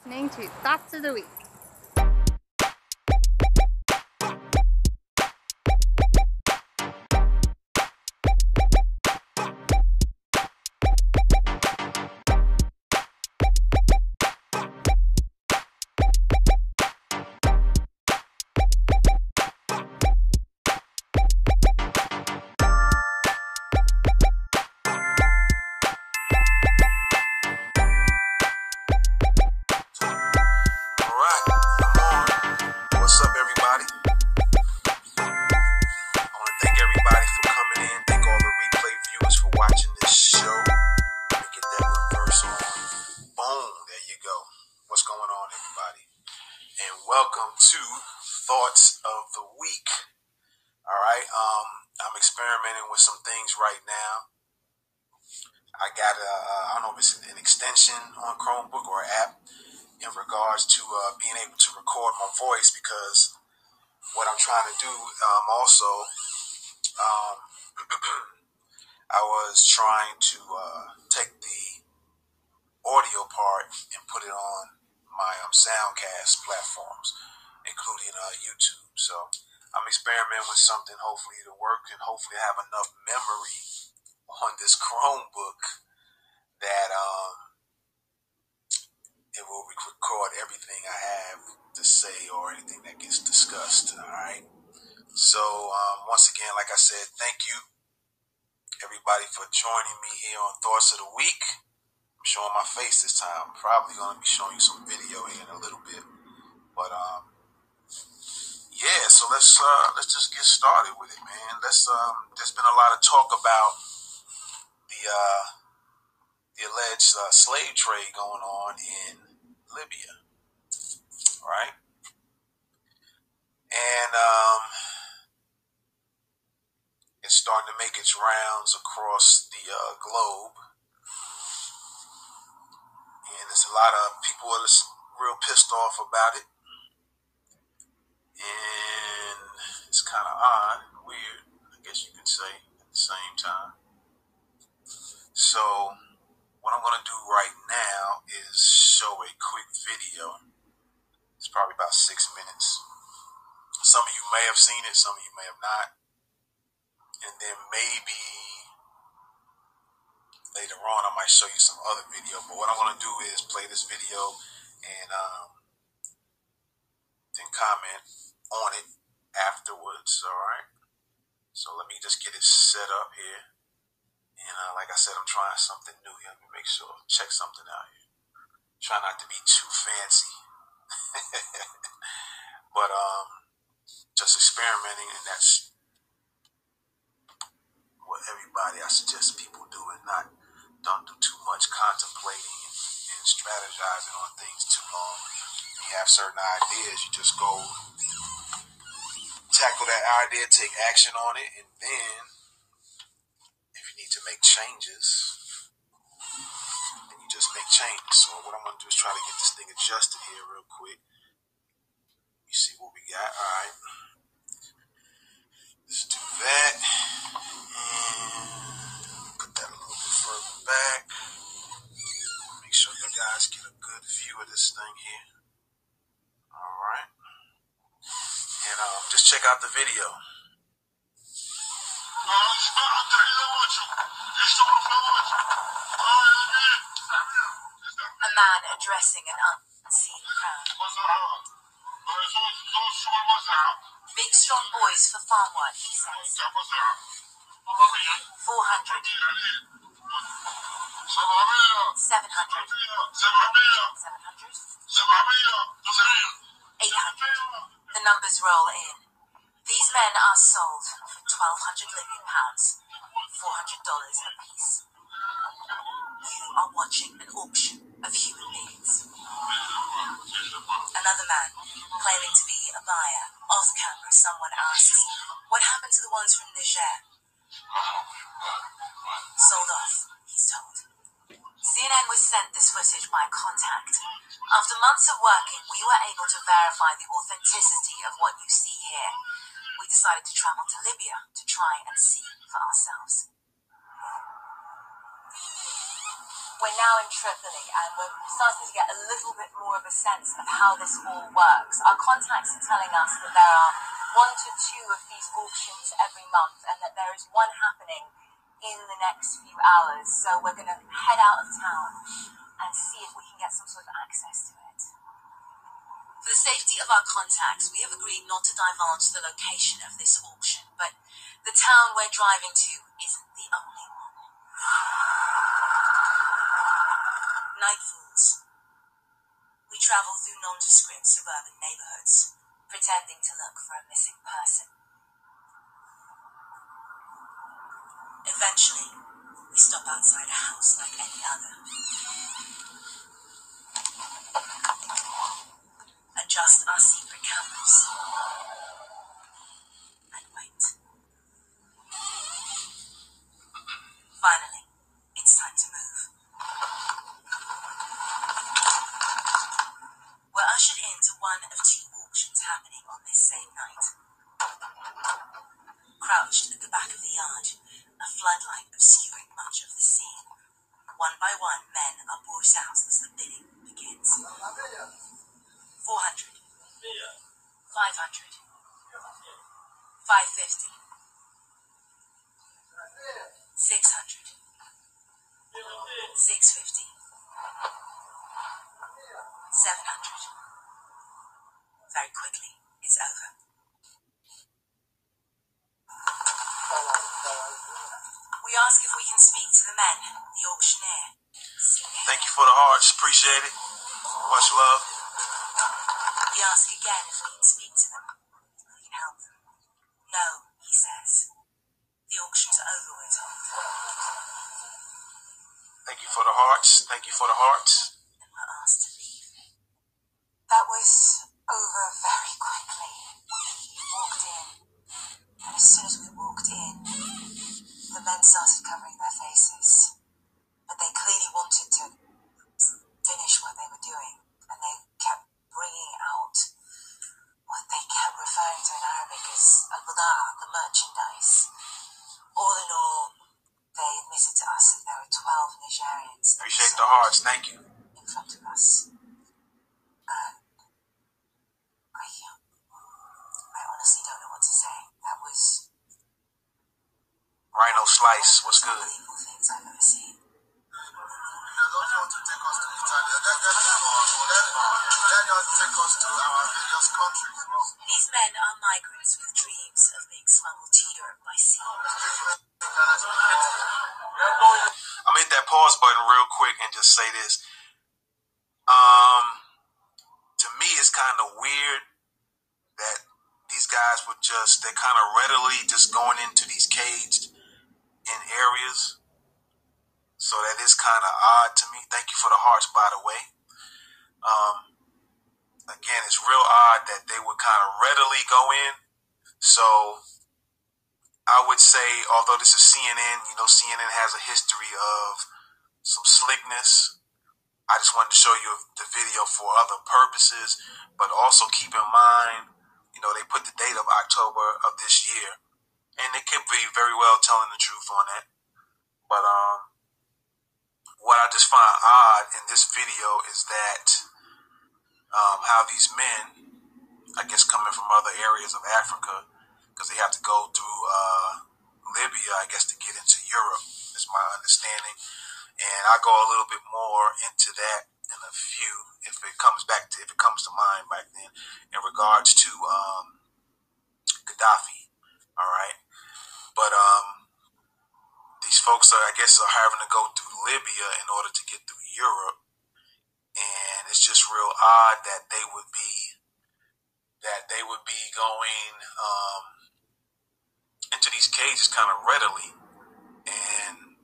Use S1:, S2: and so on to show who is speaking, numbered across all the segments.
S1: Listening to Thoughts of the Week.
S2: What's up, everybody? I want to thank everybody for coming in. Thank all the replay viewers for watching this show. Let me get that reverse on. Boom, there you go. What's going on, everybody? And welcome to Thoughts of the Week. All right, I'm experimenting with some things right now. I got I don't know if it's an extension on Chromebook or an app in regards to being able to record my voice, because what I'm trying to do also, I was trying to take the audio part and put it on my Soundcast platforms, including YouTube. So I'm experimenting with something, hopefully it'll work, and hopefully I have enough memory on this Chromebook that it will record everything I have to say or anything that gets discussed. All right. So once again, like I said, thank you everybody for joining me here on Thoughts of the Week. I'm showing my face this time. I'm probably going to be showing you some video here in a little bit, but yeah. So let's just get started with it, man. There's been a lot of talk about the alleged slave trade going on in Libya, right? And it's starting to make its rounds across the globe, and there's a lot of people that are real pissed off about it, and it's kind of odd and weird, I guess you could say, at the same time. So what I'm going to do right now is show a quick video. It's probably about 6 minutes. Some of you may have seen it, some of you may have not. And then maybe later on I might show you some other video. But what I'm going to do is play this video and then comment on it afterwards, alright? So let me just get it set up here. And like I said, I'm trying something new here. Let me make sure, check something out here. Try not to be too fancy. But just experimenting, and that's what everybody, I suggest people do, and don't do too much contemplating and strategizing on things too long. When you have certain ideas, you just go tackle that idea, take action on it, and then if you need to make changes, then you just make changes. So what I'm going to do is try to get this thing adjusted here real quick. You see what we got. All right, let's do that, and put that a little bit further back. Make sure you guys get a good view of this thing here. All right, and just check out the video.
S3: A man addressing an unseen crowd. Big strong boys for farm work, he says. 400. 700. 800. The numbers roll in. These men are sold for 1,200 Libyan pounds, $400 apiece. You are watching an auction of human beings. Another man, claiming to be a buyer. Off camera, someone asks, what happened to the ones from Niger? Sold off, he's told. CNN was sent this footage by a contact. After months of working, we were able to verify the authenticity of what you see here. We decided to travel to Libya to try and see for ourselves. We're now in Tripoli and we're starting to get a little bit more of a sense of how this all works. Our contacts are telling us that there are 1 to 2 of these auctions every month and that there is one happening in the next few hours. So we're going to head out of town and see if we can get some sort of access to it. For the safety of our contacts, we have agreed not to divulge the location of this auction, but the town we're driving to isn't the only one. Night falls. We travel through nondescript suburban neighborhoods, pretending to look for a missing person. Eventually, we stop outside a house like any other. Adjust our secret cameras. And wait. Finally, it's time to move. We're ushered into one of 2 auctions happening on this same night. Crouched at the back of the yard, a floodlight obscuring much of the scene. One by one, men are brought out as the bidding begins. 400, 500, 550, 600, 650, 700. Very quickly, it's over. We ask if we can speak to the men, the auctioneer.
S2: Thank you for the hearts. Appreciate it. Much love.
S3: We ask again if we can speak to them, if we can help them. No, he says. The auction's over, we're told.
S2: Thank you for the hearts. Thank you for the hearts.
S3: And we're asked to leave. That was over very quickly. We walked in, and as soon as we walked in, the men started covering their faces. But they clearly wanted to finish what they were doing, and they kept bringing out what they kept referring to in Arabic as al-badaa, the merchandise. All in all, they admitted to us that there were 12 Nigerians.
S2: Appreciate the hearts. Thank you.
S3: In front of us. And I honestly don't know what to say. That was
S2: Rhino Slice, what's good?
S3: unbelievable things I've ever seen.
S1: They don't want to take us to Italy. Let us take us to our various countries.
S3: These men are migrants with dreams of being smuggled to Europe by sea.
S2: I'm hit that pause button real quick and just say this. To me, it's kind of weird that these guys would they're kind of readily just going into these caged in areas. So that is kind of odd to me. Thank you for the hearts, by the way. Again, it's real odd that they would kind of readily go in. So I would say, although this is CNN, CNN has a history of some slickness. I just wanted to show you the video for other purposes, but also keep in mind, they put the date of October of this year, and they could be very well telling the truth on that. But what I just find odd in this video is that how these men, I guess coming from other areas of Africa, because they have to go through Libya, I guess, to get into Europe, is my understanding. And I'll go a little bit more into that in a few, if it comes to mind back then, in regards to Gaddafi. All right. But these folks are having to go through Libya in order to get through Europe. And it's just real odd that they would be going into these cages kind of readily. And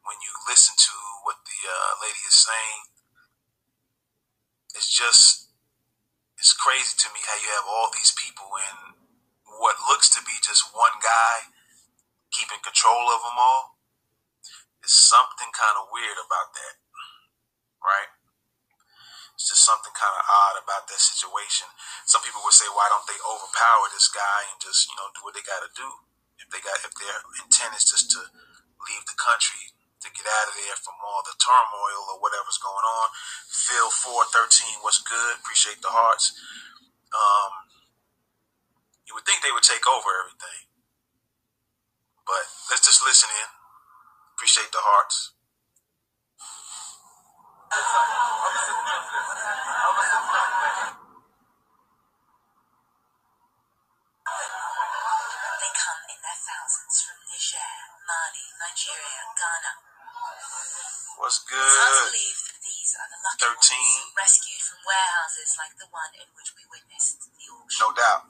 S2: when you listen to what the lady is saying, it's crazy to me how you have all these people and what looks to be just one guy keeping control of them all. There's something kind of weird about that, right? It's just something kind of odd about that situation. Some people would say, why don't they overpower this guy and just, do what they got to do? If their intent is just to leave the country, to get out of there from all the turmoil or whatever's going on. Phil 413, what's good? Appreciate the hearts. You would think they would take over everything, but let's just listen in. Appreciate the hearts.
S3: They come in their thousands from Niger, Mali, Nigeria, Ghana.
S2: What's
S3: It's hard to
S2: good?
S3: believe that these are the lucky
S2: 13.
S3: ones, rescued from warehouses like the one in which we witnessed the auction.
S2: No doubt.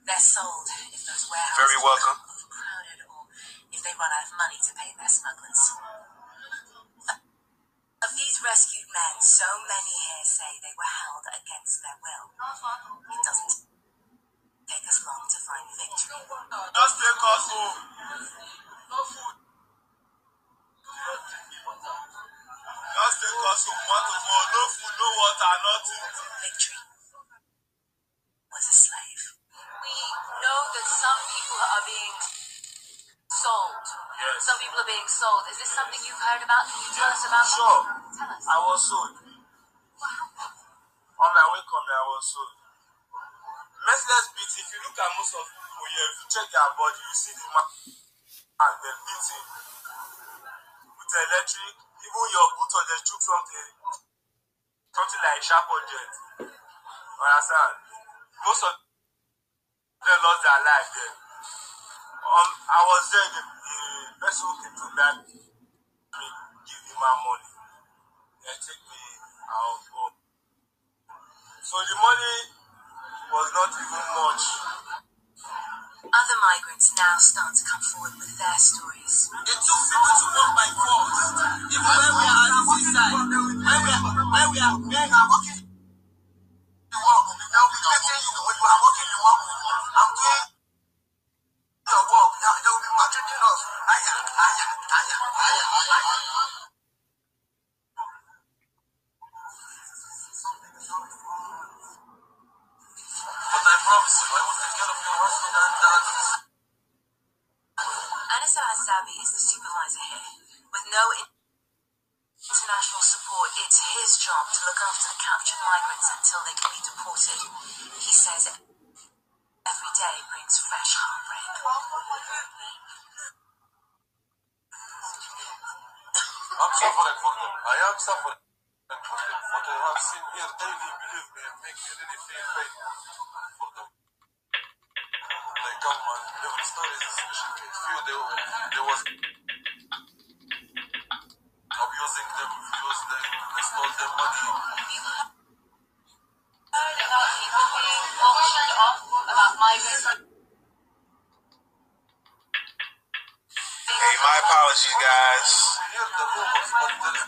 S3: They're sold if those warehouses
S2: Very welcome.
S3: become overcrowded or if they run out of money to pay their smugglers. Of these rescued men, so many here say they were held against their will. It doesn't take us long to find victory.
S1: Just take us home. No food. Just take us home. What to go? No food, no water, nothing.
S3: Victory was a slave.
S4: We know that some people are being sold.
S1: Yes.
S4: Some people are being sold. Is this something you've heard about? Can you tell us about that?
S1: Sure.
S4: Tell us.
S1: I was sold. On my way coming, I was sold. Merciless beat. If you look at most of people here, if you check their body, you see the man and they're beating with the electric. Even your boot or they took something like sharp object. Understand? Most of them lost their life there. I was there. The person who came to that me give the man money. They take me out. So the money was not even much.
S3: Other migrants now start to come forward with their stories.
S1: It took people to walk by force. Even when we are at the seaside, when we are walking the walk, they will be getting you when you are walking the walk. I'm doing your walk. They will be maltreating us. But I promise you, I will take care of your husband and dad.
S3: Anissa Hasabi is the supervisor here. With no international support, it's his job to look after the captured migrants until they can be deported. He says every day brings fresh heartbreak.
S1: I'm suffering for them. I am suffering for them. What I have seen here daily, believe me, it makes me really feel pain for them. They come and every story is a special case. Few, they was abusing them, used them, they stole their money.
S4: Heard about people being auctioned off, about migrants.
S2: Hey, my apologies, guys.
S1: We hear the rumors, but there is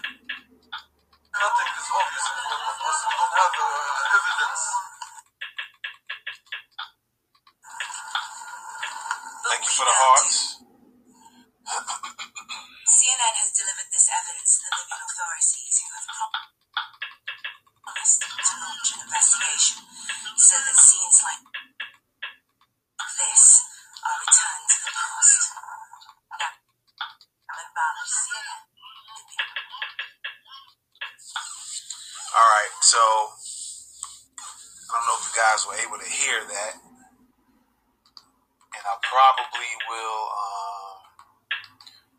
S1: nothing is obvious in front of us. We don't have evidence.
S2: Thank you for the hearts.
S3: CNN has delivered this evidence to the Libyan authorities, who have promised to launch an investigation so that scenes like this are returned to the past. Now, CNN.
S2: All right, so I don't know if you guys were able to hear that, and I probably will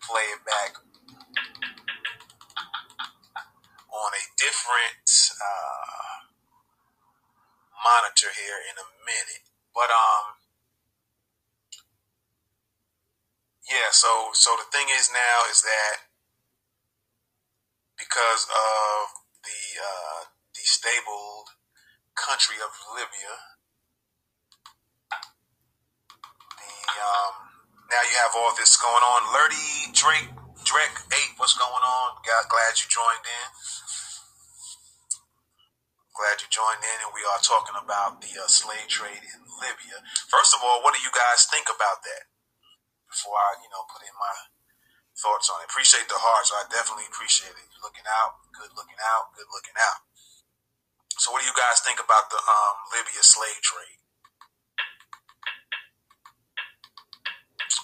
S2: play it back on a different monitor here in a minute. But yeah, so the thing is now is that because of the destabilized country of Libya, now you have all this going on. Lurdy, Drake 8, what's going on? Glad you joined in. Glad you joined in, and we are talking about the slave trade in Libya. First of all, what do you guys think about that? Before I, put in my thoughts on it. Appreciate the hearts. I definitely appreciate it. You're looking out, good looking out, good looking out. So what do you guys think about the Libya slave trade?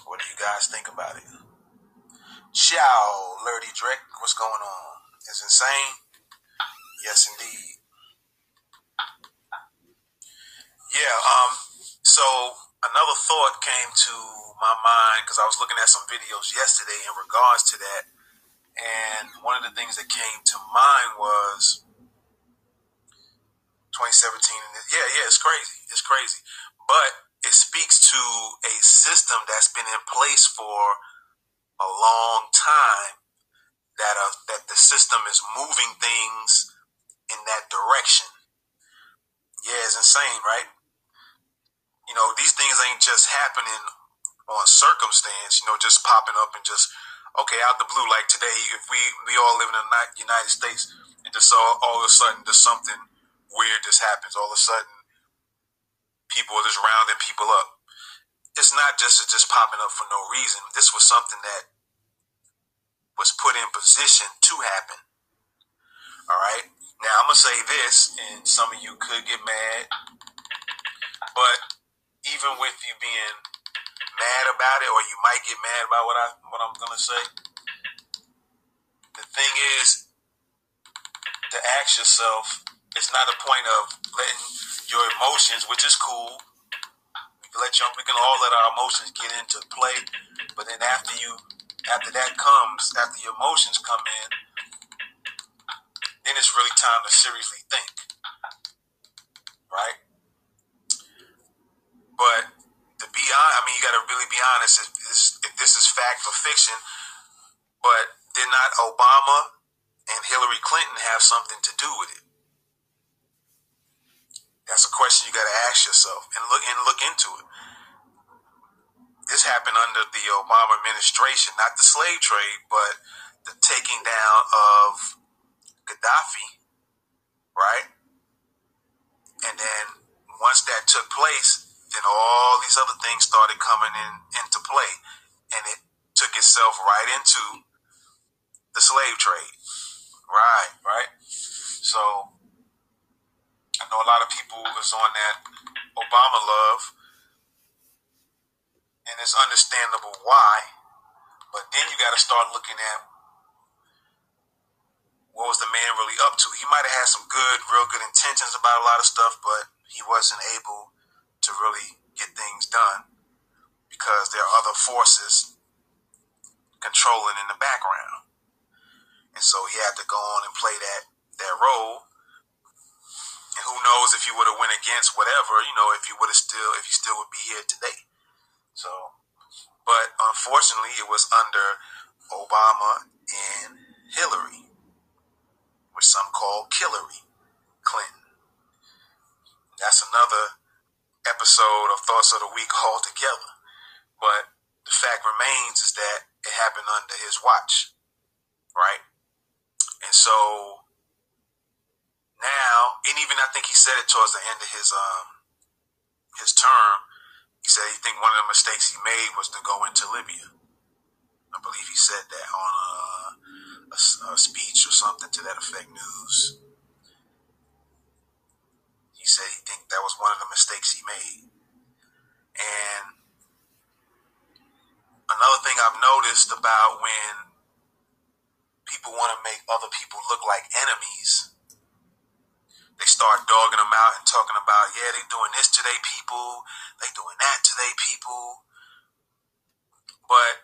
S2: What do you guys think about it? Ciao, Lurdy Drake. What's going on? It's insane? Yes, indeed. Yeah, so another thought came to my mind because I was looking at some videos yesterday in regards to that. And one of the things that came to mind was 2017. And it's crazy. It's crazy. But it speaks to a system that's been in place for a long time, that the system is moving things in that direction. Yeah, it's insane, right? You know, these things ain't just happening on circumstance, just popping up and just, okay, out the blue. Like today, if we all live in the United States, and just all of a sudden just something weird just happens. All of a sudden, people are just rounding people up. It's not just popping up for no reason. This was something that was put in position to happen. All right. Now I'm gonna say this, and some of you could get mad, but even with you being mad about it, or you might get mad about what I'm gonna say, the thing is to ask yourself. It's not a point of letting your emotions, which is cool. We can all let our emotions get into play, but then after your emotions come in, then it's really time to seriously think, right? But to be honest, you got to really be honest. If this is fact or fiction, but did not Obama and Hillary Clinton have something to do with it? That's a question you got to ask yourself and look into it. This happened under the Obama administration, not the slave trade, but the taking down of Gaddafi, right? And then once that took place, then all these other things started coming into play, and it took itself right into the slave trade. Right. So I know a lot of people was on that Obama love, and it's understandable why. But then you got to start looking at what was the man really up to. He might have had some real good intentions about a lot of stuff, but he wasn't able to really get things done because there are other forces controlling in the background. And so he had to go on and play that role. And who knows if he would have went against whatever, if he still would be here today. So, but unfortunately, it was under Obama and Hillary, which some call Killary Clinton. That's another episode of Thoughts of the Week altogether. But the fact remains is that it happened under his watch, right? And so now, and even I think he said it towards the end of his term. He said he think one of the mistakes he made was to go into Libya. I believe he said that on a speech or something to that effect, news. He said he think that was one of the mistakes he made. And another thing I've noticed about when people want to make other people look like enemies, they start dogging them out and talking about, yeah, they doing this to their people, they doing that to their people. But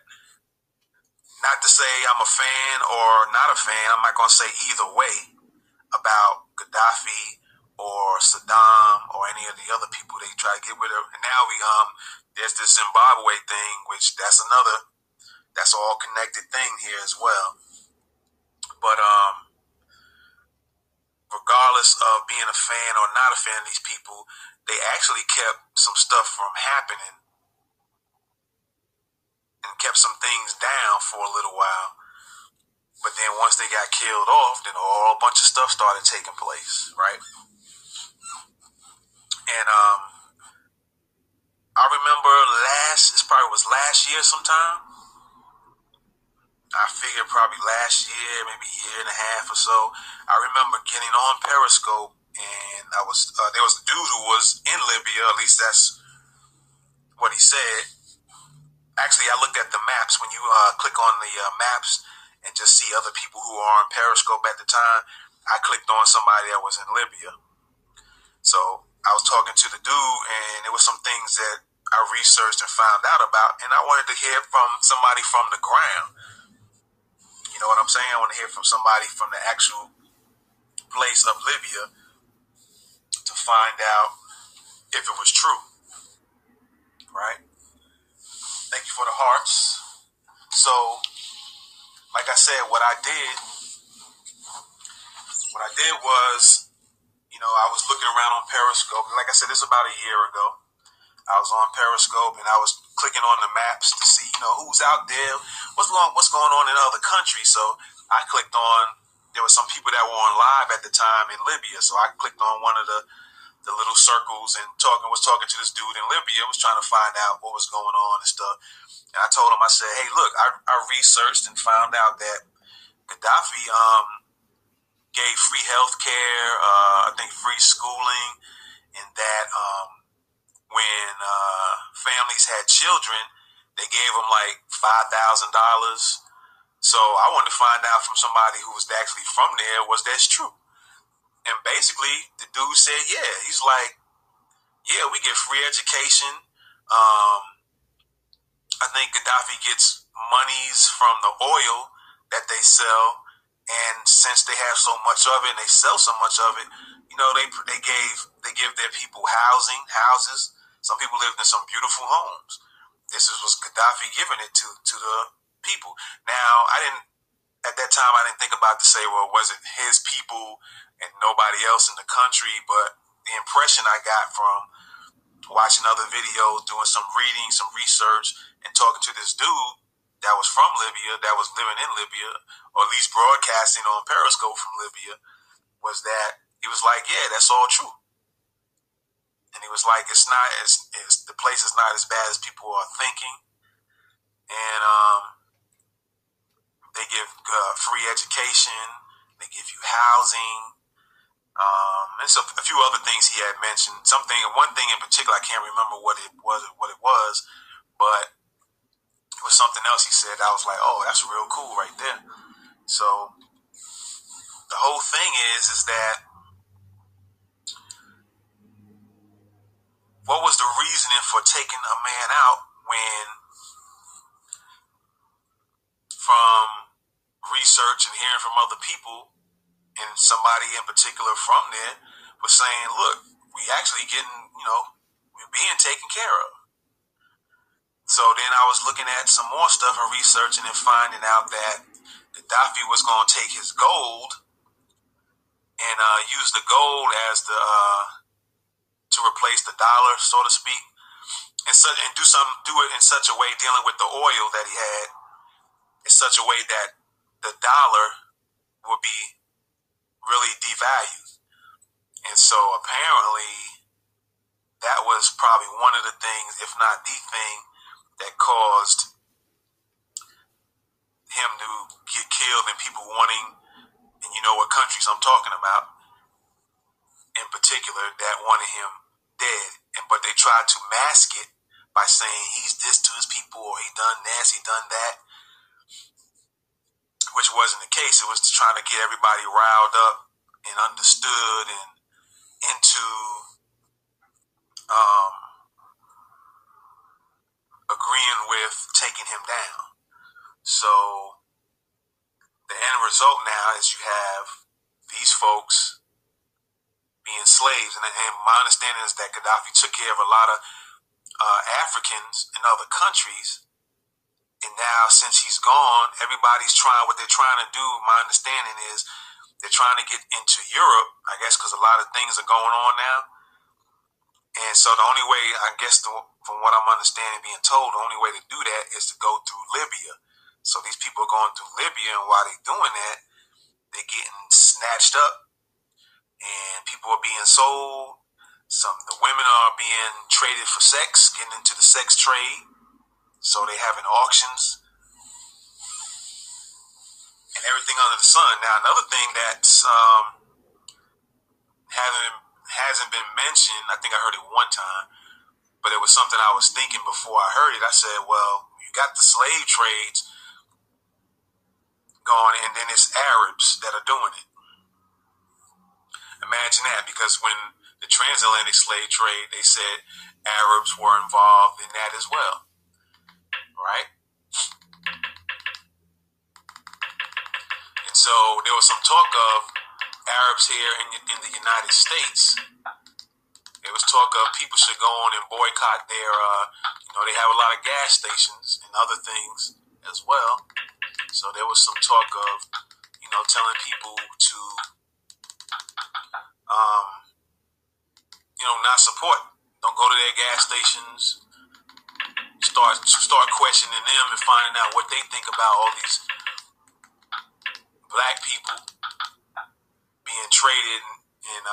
S2: not to say I'm a fan or not a fan, I'm not going to say either way about Gaddafi or Saddam or any of the other people they try to get rid of. And now there's this Zimbabwe thing, which that's all connected thing here as well. But regardless of being a fan or not a fan of these people, they actually kept some stuff from happening and kept some things down for a little while. But then once they got killed off, then a whole bunch of stuff started taking place, right? And I remember it probably was last year sometime. I figured probably last year, maybe a year and a half or so. I remember getting on Periscope, and there was a dude who was in Libya, at least that's what he said. Actually, I looked at the maps. When you click on the maps and just see other people who are on Periscope at the time, I clicked on somebody that was in Libya. So I was talking to the dude, and there was some things that I researched and found out about, and I wanted to hear from somebody from the ground. You know what I'm saying? I want to hear from somebody from the actual place of Libya to find out if it was true, right? Thank you for the hearts. So, like I said, what I did was, I was looking around on Periscope. Like I said, this was about a year ago. I was on Periscope and I was clicking on the maps to see, who's out there, what's going on in other countries. So I clicked on, there were some people that were on live at the time in Libya. So I clicked on one of the little circles and was talking to this dude in Libya, was trying to find out what was going on and stuff. And I told him, I said, hey, look, I researched and found out that Gaddafi gave free health care, I think free schooling, and that when families had children, they gave them like $5,000. So I wanted to find out from somebody who was actually from there, was that true? And basically, the dude said, yeah. He's like, yeah, we get free education. I think Gaddafi gets monies from the oil that they sell, and since they have so much of it and they sell so much of it, they give their people houses. Some people lived in some beautiful homes. This was Gaddafi giving it to the people. Now, at that time, I didn't think about to say, well, was it his people and nobody else in the country? But the impression I got from watching other videos, doing some reading, some research, and talking to this dude that was from Libya, that was living in Libya, or at least broadcasting on Periscope from Libya, was that he was like, yeah, that's all true. And he was like, the place is not as bad as people are thinking. And they give free education, they give you housing, and so a few other things he had mentioned. One thing in particular, I can't remember what it was, but it was something else he said. I was like, oh, that's real cool right there. So the whole thing is that what was the reasoning for taking a man out when, from research and hearing from other people, and somebody in particular from there was saying, look, we actually we're being taken care of. So then I was looking at some more stuff and researching and finding out that Gaddafi was going to take his gold and use the gold as to replace the dollar, so to speak, and do it in such a way, dealing with the oil that he had, in such a way that the dollar would be really devalued. And so apparently that was probably one of the things, if not the thing, that caused him to get killed, and people wanting, and you know what countries I'm talking about in particular, that wanted him dead. But they tried to mask it by saying he's this to his people, or he done this, he done that, which wasn't the case. It was trying to get everybody riled up and understood and into agreeing with taking him down. So the end result now is you have these folks being slaves. And my understanding is that Gaddafi took care of a lot of Africans in other countries. And now, since he's gone, everybody's trying, what they're trying to do, my understanding is they're trying to get into Europe, I guess, because a lot of things are going on now. And so the only way, I guess, from what I'm understanding, being told, the only way to do that is to go through Libya. So these people are going through Libya, and while they're doing that, they're getting snatched up, and people are being sold. The women are being traded for sex, getting into the sex trade. So they having auctions and everything under the sun. Now, another thing that's hasn't been mentioned, I think I heard it one time, but it was something I was thinking before I heard it. I said, well, you you got the slave trades going, and then it's Arabs that are doing it. Imagine that, because when the transatlantic slave trade, they said Arabs were involved in that as well, right? And so there was some talk of Arabs here in the United States. There was talk of people should go on and boycott their, they have a lot of gas stations and other things as well. So there was some talk of, telling people to, not support. Don't go to their gas stations. Start questioning them and finding out what they think about all these black people being traded in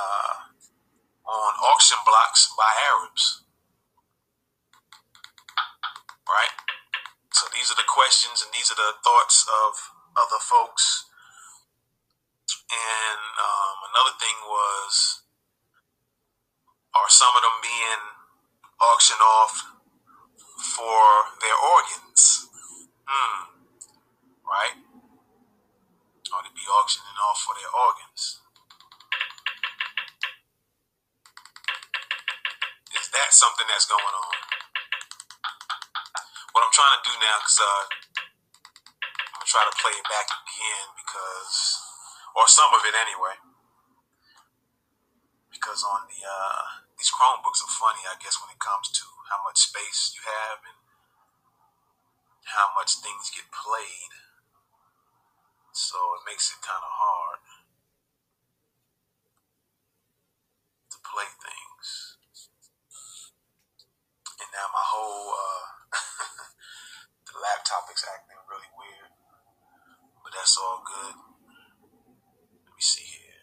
S2: on auction blocks by Arabs, right? So these are the questions and these are the thoughts of other folks. And another thing was, are some of them being auctioned off for their organs? Right? Or to be auctioning off for their organs? Is that something that's going on? What I'm trying to do now, because I'm going to try to play it back again, because, or some of it anyway, because on the these Chromebooks are funny, I guess, when it comes to how much space you have and how much things get played. So it makes it kind of hard to play things. And now my whole the laptop is acting really weird, but that's all good. Let me see here.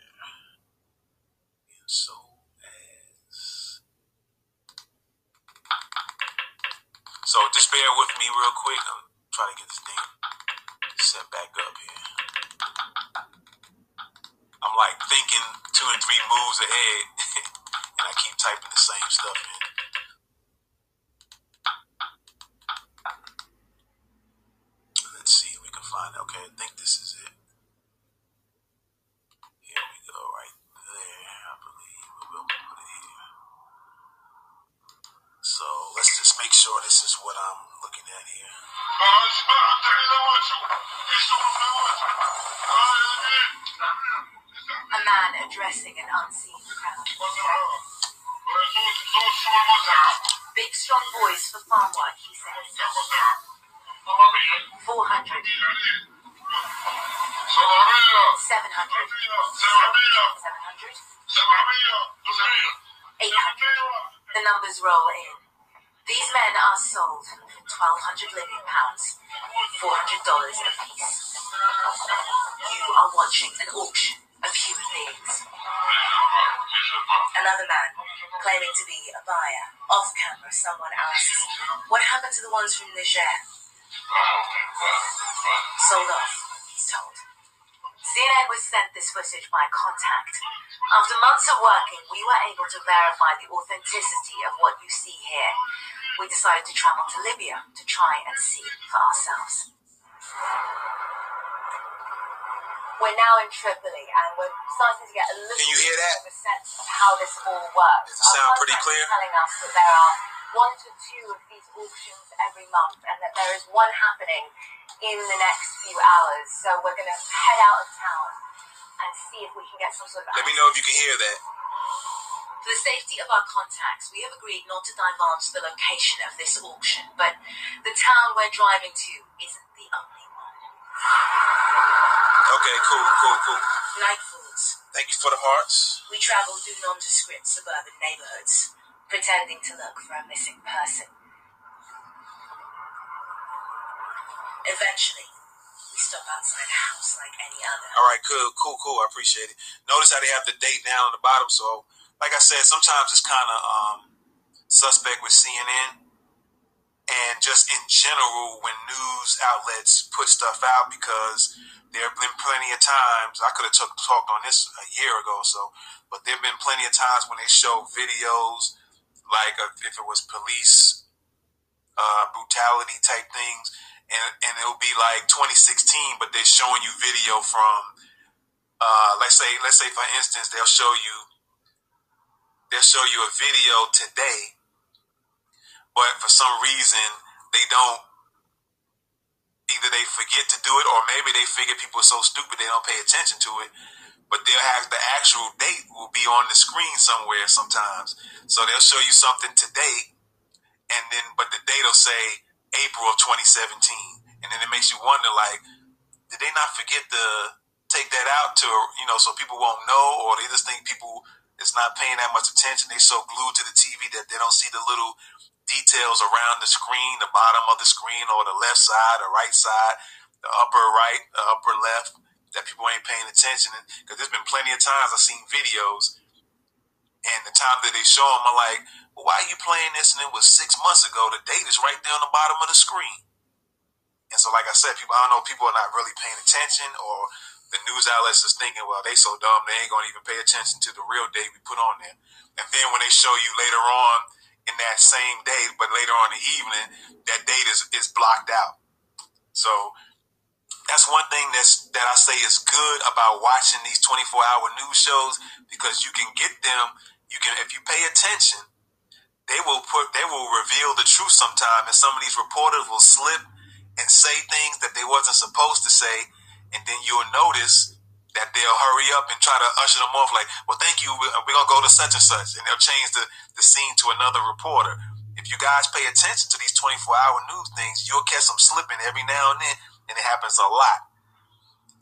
S2: So just bear with me real quick. I'm trying to get this thing set back up here. I'm like thinking 2 and 3 moves ahead, and I keep typing the same stuff in. Let's see if we can find it. Okay, I think this is it. Here we go, right there. I believe we'll put it here. So let's just make sure this is what I'm looking at here.
S3: A man addressing an unseen crowd. Big strong voice for farm work, he says. 400. 700. 700. 800. The numbers roll in. These men are sold 1,200 Libyan pounds, $400 a piece. You are watching an auction of human beings. Another man, claiming to be a buyer. Off camera, someone asks, what happened to the ones from Niger? Sold off, he's told. CNN was sent this footage by Contact. After months of working, we were able to verify the authenticity of what you see here. We decided to travel to Libya to try and see for ourselves. We're now in Tripoli, and we're starting to get a little
S2: Can you hear that?
S3: bit of a sense of how this all works.
S2: Does it sound pretty clear?
S3: Telling us that there are 1 to 2 of these auctions every month, and that there is one happening in the next few hours. So we're going to head out of town and see if we can get some sort of...
S2: Let me know if you can hear that.
S3: For the safety of our contacts, we have agreed not to divulge the location of this auction, but the town we're driving to isn't the only one.
S2: Okay, cool.
S3: Night falls.
S2: Thank you for the hearts.
S3: We travel through nondescript suburban neighborhoods, pretending to look for a missing person. Eventually, we stop outside a house like any other.
S2: All right, cool. I appreciate it. Notice how they have the date down on the bottom. So, like I said, sometimes it's kind of suspect with CNN. And just in general, when news outlets put stuff out, because there have been plenty of times, I could have talked on this a year ago or so, but there have been plenty of times when they show videos, like if it was police brutality type things, and it'll be like 2016, but they're showing you video from let's say for instance they'll show you a video today, but for some reason they don't. Either they forget to do it, or maybe they figure people are so stupid they don't pay attention to it. But they'll have the actual date will be on the screen somewhere sometimes. So they'll show you something today, and then but the date will say April of 2017, and then it makes you wonder, like, did they not forget to take that out to so people won't know, or they just think people is not paying that much attention? They so glued to the TV that they don't see the little details around the screen, the bottom of the screen, or the left side, the right side, the upper right, the upper left, that people ain't paying attention. Because there's been plenty of times I've seen videos, and the time that they show them, I'm like, well, why are you playing this? And it was 6 months ago. The date is right there on the bottom of the screen. And so, like I said, I don't know, people are not really paying attention, or the news outlets is thinking, well, they so dumb, they ain't going to even pay attention to the real date we put on there. And then when they show you later on in that same day, but later on in the evening, that date is blocked out. So that's one thing that I say is good about watching these 24-hour news shows, because you can get them. If you pay attention, they will reveal the truth sometime, and some of these reporters will slip and say things that they wasn't supposed to say, and then you'll notice that they'll hurry up and try to usher them off, like, well, thank you, we're going to go to such and such, and they'll change the scene to another reporter. If you guys pay attention to these 24-hour news things, you'll catch them slipping every now and then, and it happens a lot.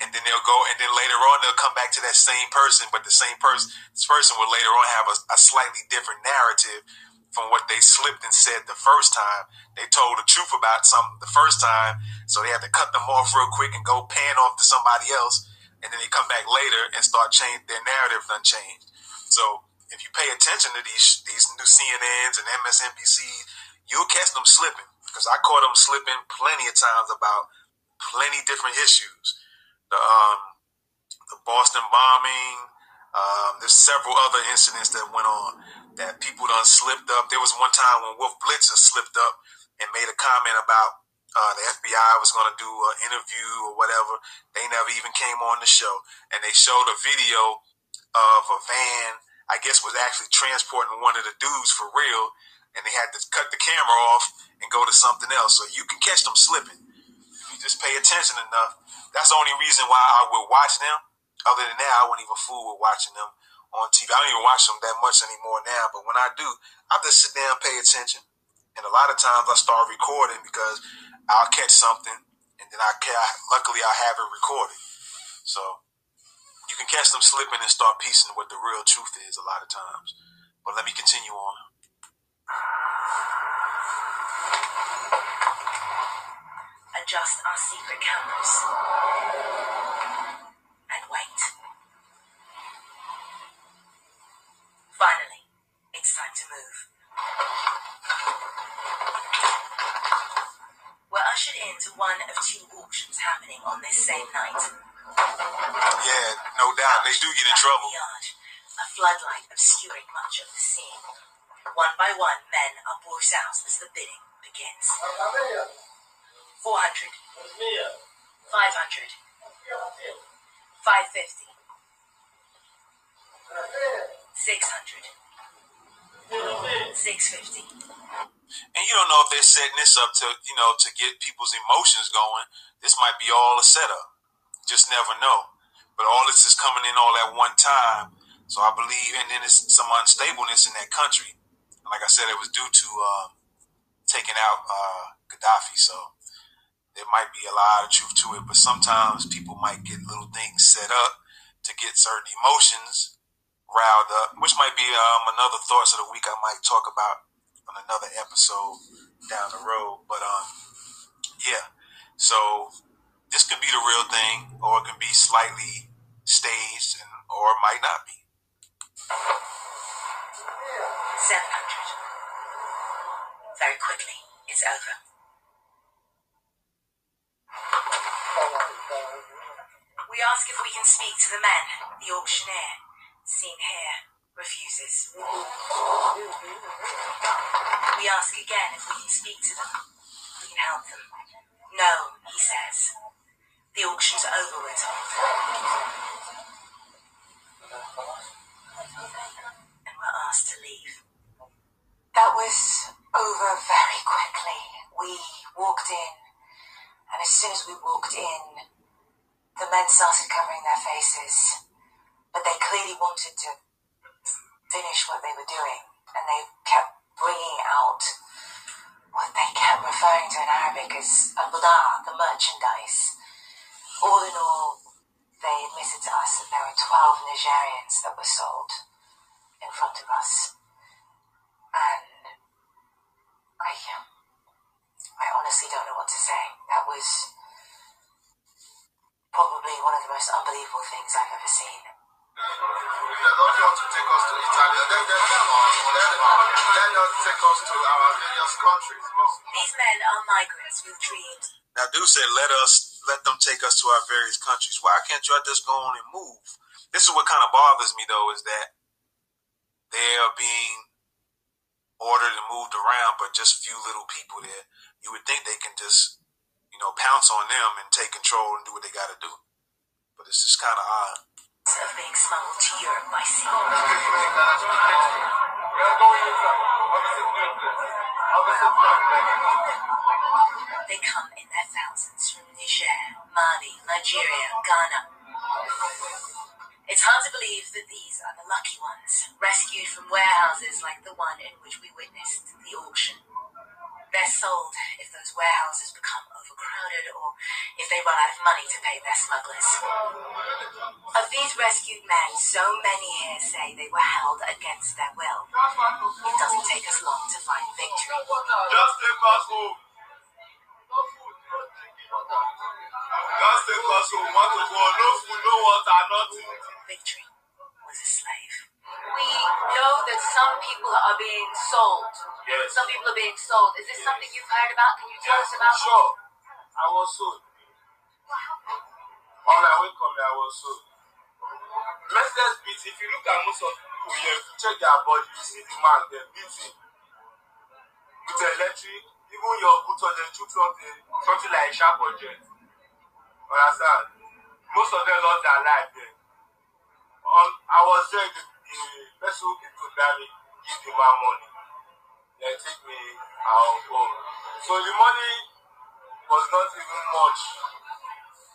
S2: And then they'll go, and then later on they'll come back to that same person, but this person will later on have a slightly different narrative from what they slipped and said the first time. They told the truth about something the first time, so they had to cut them off real quick and go pan off to somebody else, and then they come back later and start change their narrative unchanged. So if you pay attention to these new CNNs and MSNBCs, you'll catch them slipping, because I caught them slipping plenty of times about plenty different issues. The Boston bombing. There's several other incidents that went on that people done slipped up. There was one time when Wolf Blitzer slipped up and made a comment about the FBI was going to do an interview or whatever. They never even came on the show. And they showed a video of a van, I guess was actually transporting one of the dudes for real, and they had to cut the camera off and go to something else. So you can catch them slipping. If you just pay attention enough. That's the only reason why I would watch them. Other than that, I wouldn't even fool with watching them on TV. I don't even watch them that much anymore now, but when I do, I just sit down and pay attention. And a lot of times I start recording, because I'll catch something, and then luckily I have it recorded. So you can catch them slipping and start piecing what the real truth is a lot of times. But let me continue on.
S3: Adjust our secret cameras and wait. Finally, it's time to move. We're ushered into one of 2 auctions happening on this same night.
S2: Yeah, no doubt. They do get in trouble.
S3: A floodlight obscuring much of the scene. One by one, men are brought out as the bidding begins. 400, 500, 550, 600, 650.
S2: And you don't know if they're setting this up to get people's emotions going. This might be all a setup. Just never know. But all this is coming in all at one time. So I believe, and then there's some unstableness in that country. Like I said, it was due to taking out Gaddafi. So there might be a lot of truth to it, but sometimes people might get little things set up to get certain emotions riled up, which might be another Thoughts of the Week I might talk about on another episode down the road. But yeah, so this could be the real thing, or it can be slightly staged, or it might not be.
S3: 700. Very quickly, it's over. We ask if we can speak to the man, the auctioneer, seen here refuses. We ask again if we can speak to them. We can help them. No, he says. The auction's over, we're told. And we're asked to leave. That was over very quickly. We walked in, and as soon as we walked in, the men started covering their faces. But they clearly wanted to finish what they were doing, and they kept bringing out what they kept referring to in Arabic as al-Budaa, the merchandise. All in all, they admitted to us that there were 12 Nigerians that were sold in front of us. And I honestly don't know what to say. That was probably one of the most unbelievable things I've ever seen.
S1: Don't you want to take us to Italy? Then just take us to our various countries.
S3: These men are migrants with dreams.
S2: Now, dude said, let them take us to our various countries. Why can't y'all just go on and move? This is what kind of bothers me, though, is that they are being ordered and moved around, but just few little people there. You would think they can just, pounce on them and take control and do what they got to do. But it's just kind of odd.
S3: Of being smuggled to Europe by sea. They come in their thousands from Niger, Mali, Nigeria, Ghana. It's hard to believe that these are the lucky ones, rescued from warehouses like the one in which we witnessed the auction. They're sold if those warehouses become overcrowded or if they run out of money to pay their smugglers. Of these rescued men, so many here say they were held against their will. It doesn't take us long to find victory.
S1: Just take us home. Just take us home. Want to go? No food, no water, nothing.
S3: Victory was a slave.
S4: We know that some people are being sold.
S1: Yes.
S4: Some people are being sold. Is this something you've heard about? Can you tell us about?
S1: Sure. I was sold. On my way coming, I was sold. Merciless beat. If you look at most of people here, if you check their body, you see the man, they're beating. With the electric, even your boot on the shoot something like a sharp object. Understand? Most of them lost their life there. I was there, the vessel came to Dali, give the man money. They take me out home. So the money was not even much.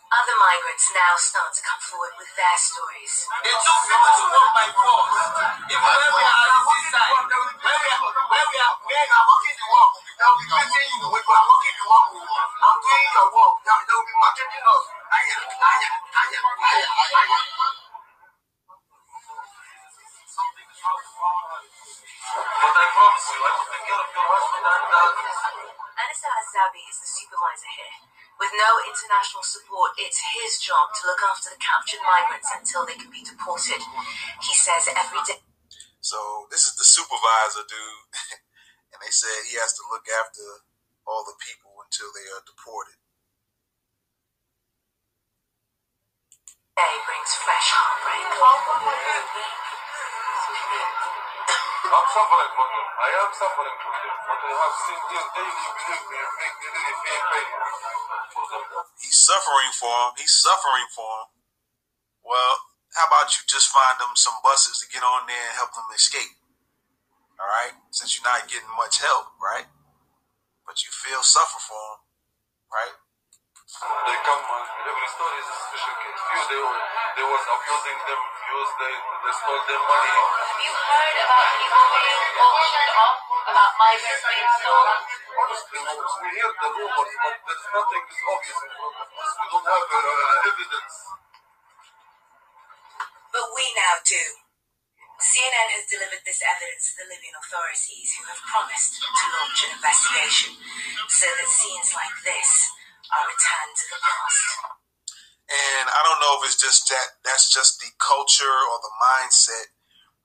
S3: Other migrants now start to come forward with their stories.
S1: They took people to work by force. Even when we are at the seaside, when we are working the work, they will be making you. When you are working the work, I'm doing your work. They will be marketing us. But I promise you, I will take care of your husband and
S3: Anissa Azabi is the supervisor here. With no international support, it's his job to look after the captured migrants until they can be deported. He says every day.
S2: So this is the supervisor, dude. And they said he has to look after all the people until they are deported.
S3: Day brings fresh heartbreak.
S1: I'm suffering for them. I am suffering for them. But I have seen this daily, believe me, make me really feel pain for them.
S2: He's suffering for him. He's suffering for him. Well, how about you just find them some buses to get on there and help them escape? All right? Since you're not getting much help, right? But you feel suffer for them, right?
S1: They come, every story is a special case. They was abusing them, they stole their money.
S4: Have you heard about people being auctioned off? About migrants being sold?
S1: Honestly, we hear the rumors, but there's nothing is obvious in front of us. We don't have evidence.
S3: But we now do. CNN has delivered this evidence to the Libyan authorities, who have promised to launch an investigation so that scenes like this are returned to the past.
S2: And I don't know if it's just that's just the culture or the mindset,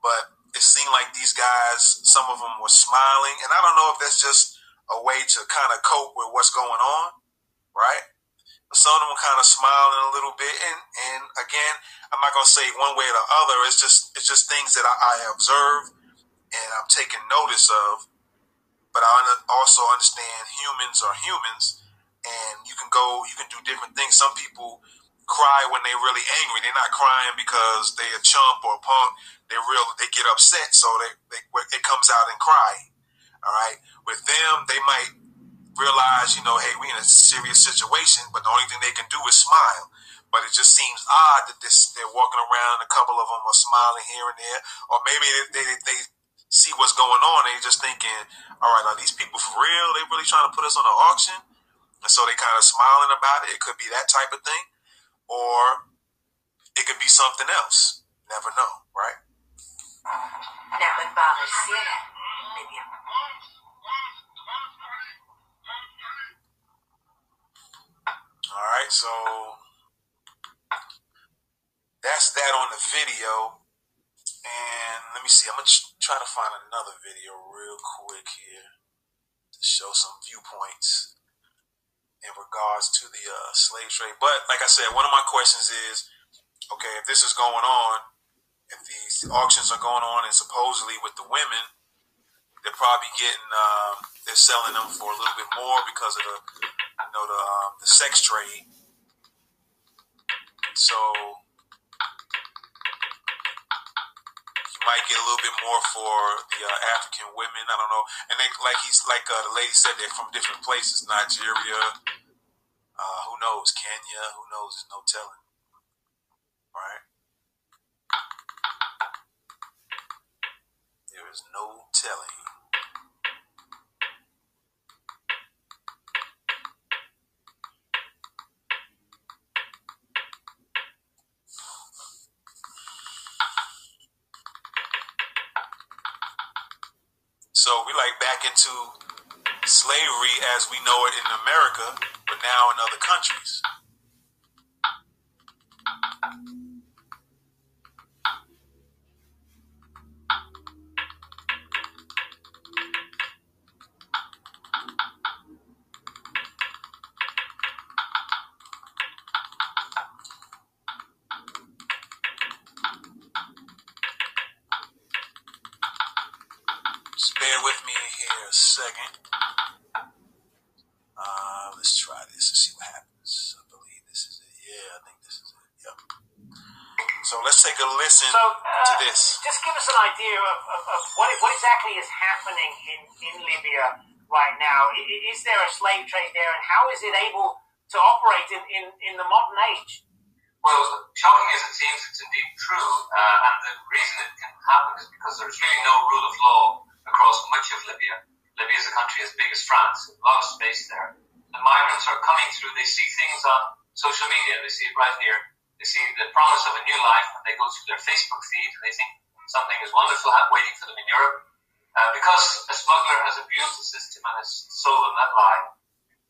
S2: but it seemed like these guys, some of them were smiling, and I don't know if that's just a way to kind of cope with what's going on, right? some of them were kind of smiling a little bit. And again, I'm not gonna say one way or the other. It's just things that I observe and I'm taking notice of. But I also understand humans are humans, and you can do different things. Some people cry when they're really angry. They're not crying because they're a chump or a punk. They get upset, so it comes out in crying. All right, with them, they might realize, hey, we in a serious situation, but the only thing they can do is smile. But it just seems odd that they're walking around. A couple of them are smiling here and there, or maybe they see what's going on. They just thinking, all right, are these people for real? They really trying to put us on an auction? And so they kind of smiling about it. It could be that type of thing, or it could be something else. Never know, right?
S3: نعمة باغي السيرة ليبيا.
S2: All right, so that's that on the video. And let me see. I'm going to try to find another video real quick here to show some viewpoints in regards to the slave trade. But like I said, one of my questions is, okay, if this is going on, if these auctions are going on and supposedly with the women, they're probably getting, they're selling them for a little bit more because of the sex trade. So might get a little bit more for the African women. I don't know. And they, the lady said, they're from different places. Nigeria, who knows? Kenya, who knows? There's no telling. Right? There is no telling. So we back into slavery as we know it in America, but now in other countries. Bear with me here a second. Let's try this and see what happens. I believe this is it. Yeah, I think this is it. Yep. So let's take a listen to this.
S5: Just give us an idea of what exactly is happening in Libya right now. Is there a slave trade there, and how is it able to operate in the modern age?
S6: Well, shocking as it seems, it's indeed true. And the reason it can happen is because there's really no rule of law across much of Libya. Libya is a country as big as France, a lot of space there. The migrants are coming through, they see things on social media, they see it right here. They see the promise of a new life, and they go through their Facebook feed, and they think something is wonderful waiting for them in Europe. Because a smuggler has abused the system and has sold them that lie,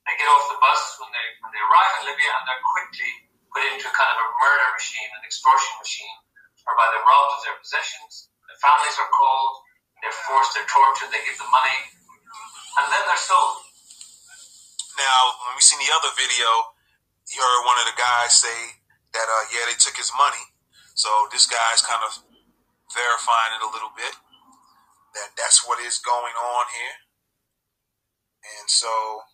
S6: they get off the bus when they arrive in Libya, and they're quickly put into kind of a murder machine, an extortion machine, whereby they're robbed of their possessions, their families are called, they're forced, they're tortured, they give them money, and then they're sold.
S2: Now, when we seen the other video, you heard one of the guys say that, they took his money. So this guy's kind of verifying it a little bit, that's what is going on here. And so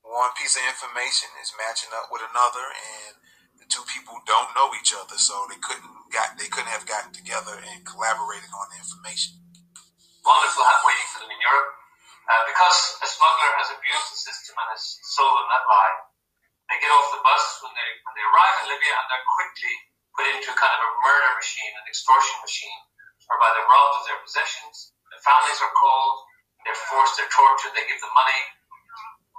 S2: one piece of information is matching up with another, and the two people don't know each other, so they couldn't have gotten together and collaborated on the information.
S6: Wonderful waiting for them in Europe. Because a smuggler has abused the system and has sold them that lie, they get off the bus when they arrive in Libya, and they're quickly put into kind of a murder machine, an extortion machine, whereby they're robbed of their possessions, their families are called, they're forced, they're tortured, they give them money,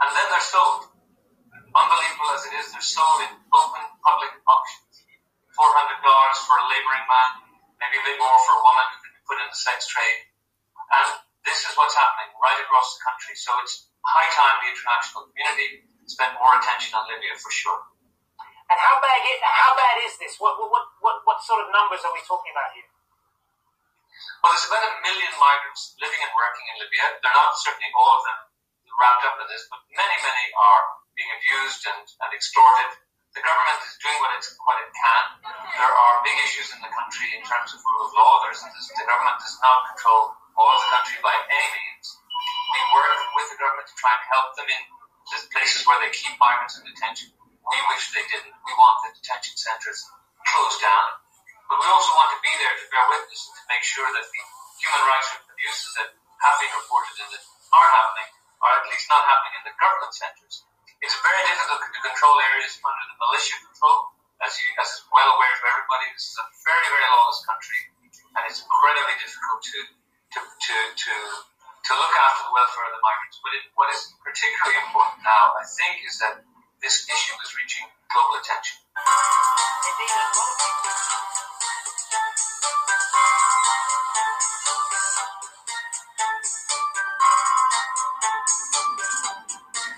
S6: and then they're sold. Unbelievable as it is, they're sold in open public auctions. $400 for a labouring man, maybe a bit more for a woman who can be put in the sex trade. And this is what's happening right across the country. So it's high time the international community spent more attention on Libya for sure.
S5: And how bad is this? What sort of numbers are we talking about here?
S6: Well, there's about 1 million migrants living and working in Libya. They're not certainly all of them wrapped up in this, but many are. being abused and extorted. The government is doing what it can. There are big issues in the country in terms of rule of law. The government does not control all of the country by any means. We work with the government to try and help them in the places where they keep migrants in detention. We wish they didn't. We want the detention centres closed down. But we also want to be there to bear witness and to make sure that the human rights abuses that have been reported and that are happening are at least not happening in the government centres. It's very difficult to control areas under the militia control, as is well aware to everybody. This is a very, very lawless country, and it's incredibly difficult to look after the welfare of the migrants. But what is particularly important now, I think, is that this issue is reaching global attention.
S5: Indeed, and a lot of people.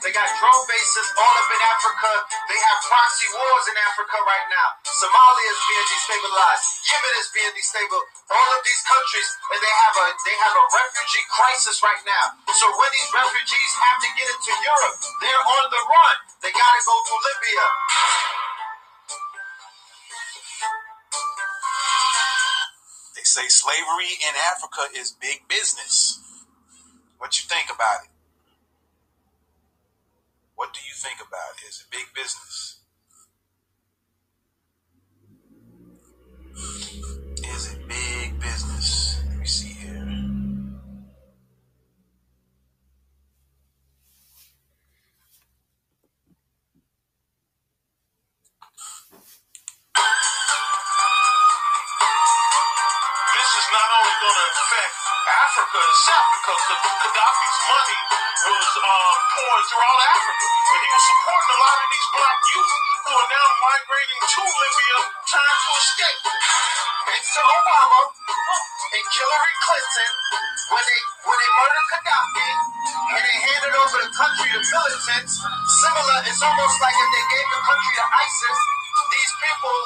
S2: They got drone bases all up in Africa. They have proxy wars in Africa right now. Somalia is being destabilized. Yemen is being destabilized. All of these countries, and they have a refugee crisis right now. So when these refugees have to get into Europe, they're on the run. They got to go through Libya. They say slavery in Africa is big business. What you think about it? What do you think about it? Is it big business? Is it big business? Let me see here. This is not only going to affect Africa itself because Gaddafi's money was pouring throughout Africa. And he was supporting a lot of these black youth who are now migrating to Libya trying to escape. Thanks to Obama and Hillary Clinton, when they murdered Gaddafi and they handed over the country to militants, it's almost like if they gave the country to ISIS. These people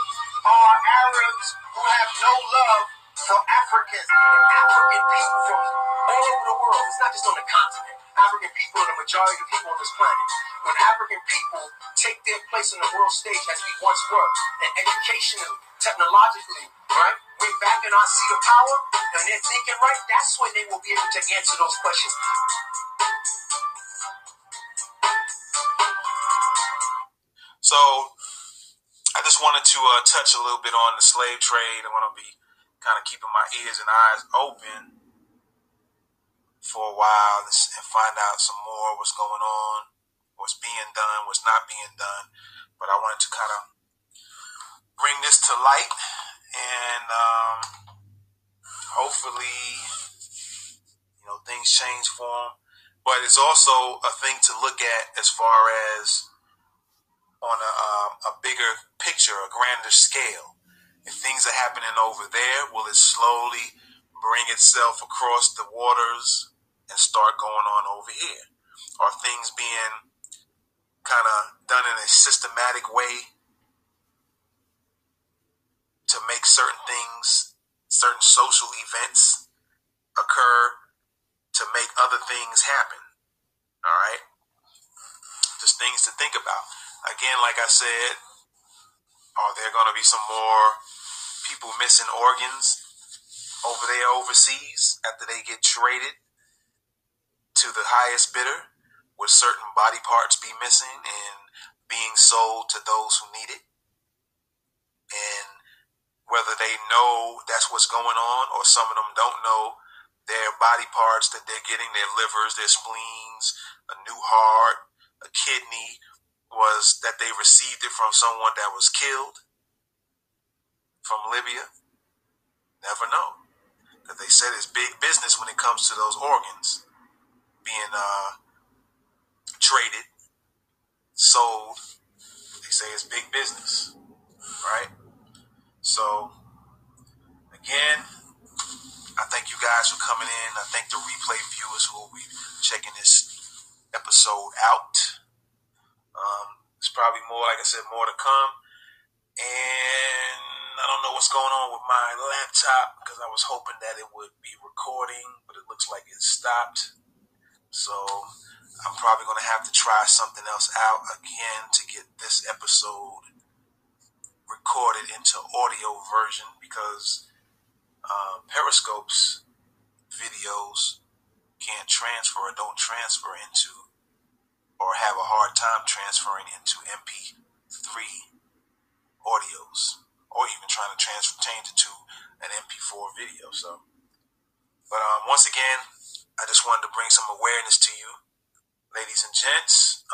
S2: are Arabs who have no love for Africans. African people from all over the world. It's not just on the continent. African people are the majority of people on this planet. When African people take their place on the world stage as we once were, and educationally, technologically, right? We're back in our seat of power, and they're thinking right, that's when they will be able to answer those questions. So, I just wanted to touch a little bit on the slave trade. I'm going to be kind of keeping my ears and eyes open for a while and find out some more what's going on, what's being done, what's not being done. But I wanted to kind of bring this to light and hopefully, things change for them. But it's also a thing to look at as far as on a bigger picture, a grander scale. If things are happening over there, will it slowly bring itself across the waters and start going on over here? Are things being kind of done in a systematic way to make certain things, certain social events occur to make other things happen? All right? Just things to think about. Again, like I said, are there going to be some more people missing organs over there overseas after they get traded to the highest bidder? Would certain body parts be missing and being sold to those who need it? And whether they know that's what's going on, or some of them don't know, their body parts that they're getting, their livers, their spleens, a new heart, a kidney, was that they received it from someone that was killed from Libya. Never know. Because they said it's big business when it comes to those organs being traded, sold. They say it's big business, right? So, again, I thank you guys for coming in. I thank the replay viewers who will be checking this episode out. There's probably more, like I said, more to come. And I don't know what's going on with my laptop because I was hoping that it would be recording, but it looks like it stopped. So I'm probably going to have to try something else out again to get this episode recorded into audio version, because Periscope's videos can't transfer or don't transfer into, or have a hard time transferring into MP3 audios, or even trying to change it to an MP4 video. So, but once again, I just wanted to bring some awareness to you, ladies and gents.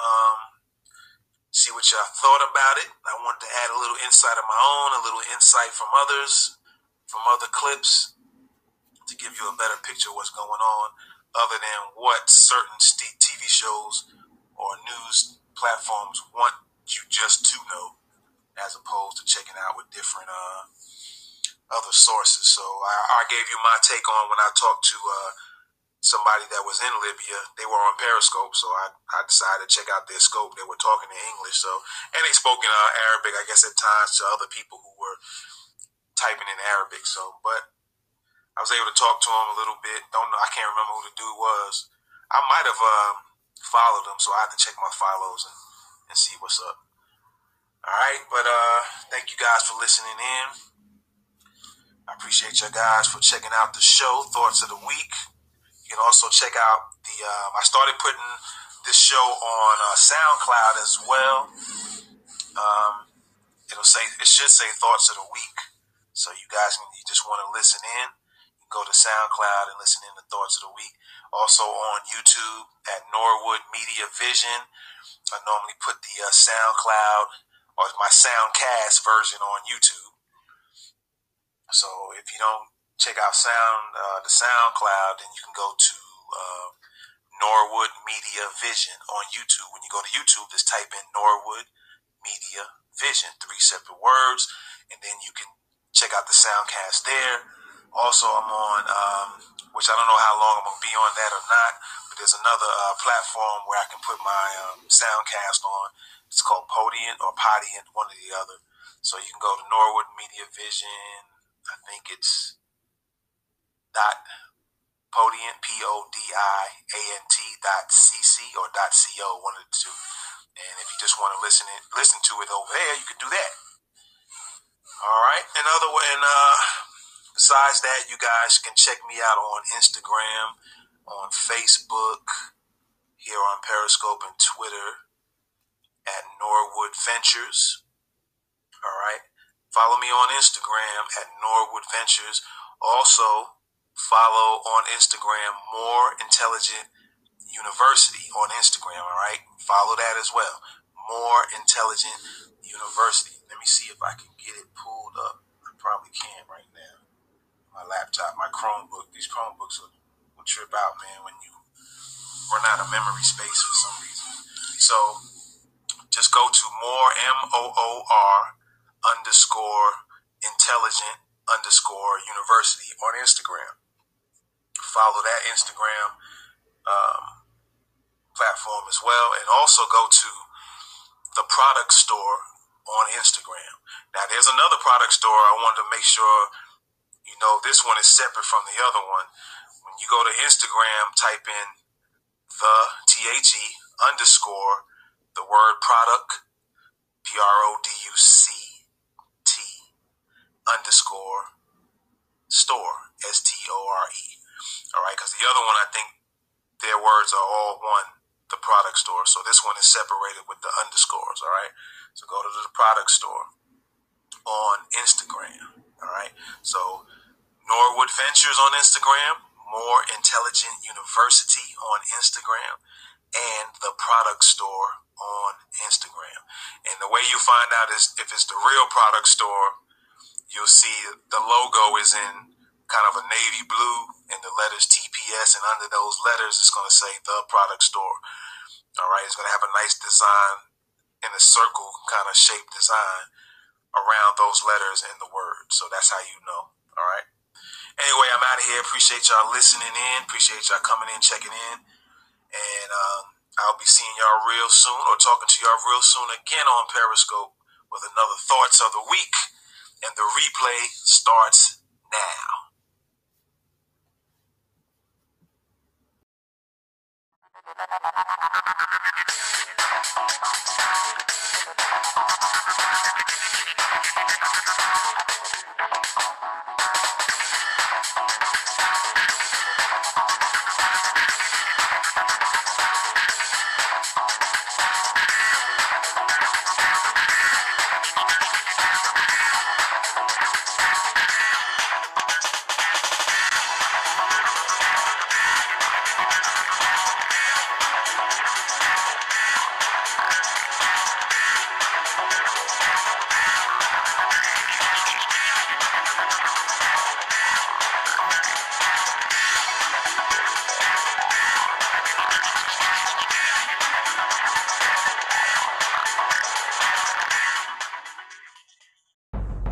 S2: See what y'all thought about it. I wanted to add a little insight of my own, a little insight from others, from other clips, to give you a better picture of what's going on, other than what certain TV shows or news platforms want you just to know, as opposed to checking out with different other sources. So I gave you my take on when I talked to somebody that was in Libya. They were on Periscope, so I decided to check out their scope. They were talking in English, so, and they spoke in Arabic, I guess, at times to other people who were typing in Arabic. So, but I was able to talk to them a little bit. Don't know, I can't remember who the dude was. I might have followed him, so I had to check my follows and see what's up. All right, but thank you guys for listening in. I appreciate you guys for checking out the show, Thoughts of the Week. You can also check out I started putting this show on SoundCloud as well. It should say Thoughts of the Week. So you guys, you just want to listen in, you can go to SoundCloud and listen in to Thoughts of the Week. Also on YouTube at Norwood Media Vision. I normally put the SoundCloud or my Soundcast version on YouTube. So if you don't check out the SoundCloud, then you can go to Norwood Media Vision on YouTube. When you go to YouTube, just type in Norwood Media Vision, 3 separate words, and then you can check out the Soundcast there. Also, I'm on, which I don't know how long I'm going to be on that or not, but there's another platform where I can put my Soundcast on. It's called Podium or Podium, one or the other. So you can go to Norwood Media Vision. I think it's Podiant, PODIANT.cc or .co, one of the two. And if you just want to listen to it over there, you can do that. All right. Besides that, you guys can check me out on Instagram, on Facebook, here on Periscope and Twitter at Norwood Ventures. All right. Follow me on Instagram at Norwood Ventures. Also, follow on Instagram More Intelligent University on Instagram. All right. Follow that as well. More Intelligent University. Let me see if I can get it pulled up. I probably can right now. My laptop, my Chromebook. These Chromebooks will trip out, man, when you run out of memory space for some reason. So just go to more, MOOR_intelligent_university on Instagram. Follow that Instagram platform as well, and also go to the product store on Instagram. Now, there's another product store I wanted to make sure you know this one is separate from the other one. When you go to Instagram, type in the word product, PRODUCT_store, STORE. All right, because the other one, I think their words are all one, the product store. So this one is separated with the underscores. All right, so go to the product store on Instagram. All right, so Norwood Ventures on Instagram, More Intelligent University on Instagram, and the product store on Instagram. And the way you find out is if it's the real product store, you'll see the logo is in kind of a navy blue and the letters TPS, and under those letters it's going to say the product store. All right, it's going to have a nice design in a circle kind of shaped design around those letters and the word. So that's how you know. All right. Anyway, I'm out of here. Appreciate y'all listening in. Appreciate y'all coming in, checking in. And I'll be seeing y'all real soon, or talking to y'all real soon again on Periscope with another Thoughts of the Week. And the replay starts now.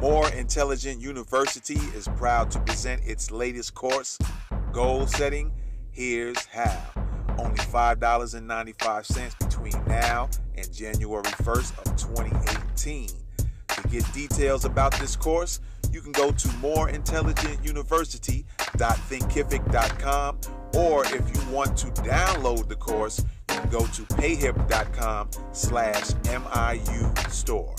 S7: More Intelligent University is proud to present its latest course, Goal Setting. Here's how. Only $5.95 between now and January 1st of 2018. To get details about this course, you can go to moreintelligentuniversity.thinkific.com, or if you want to download the course, you can go to payhip.com/MIU store.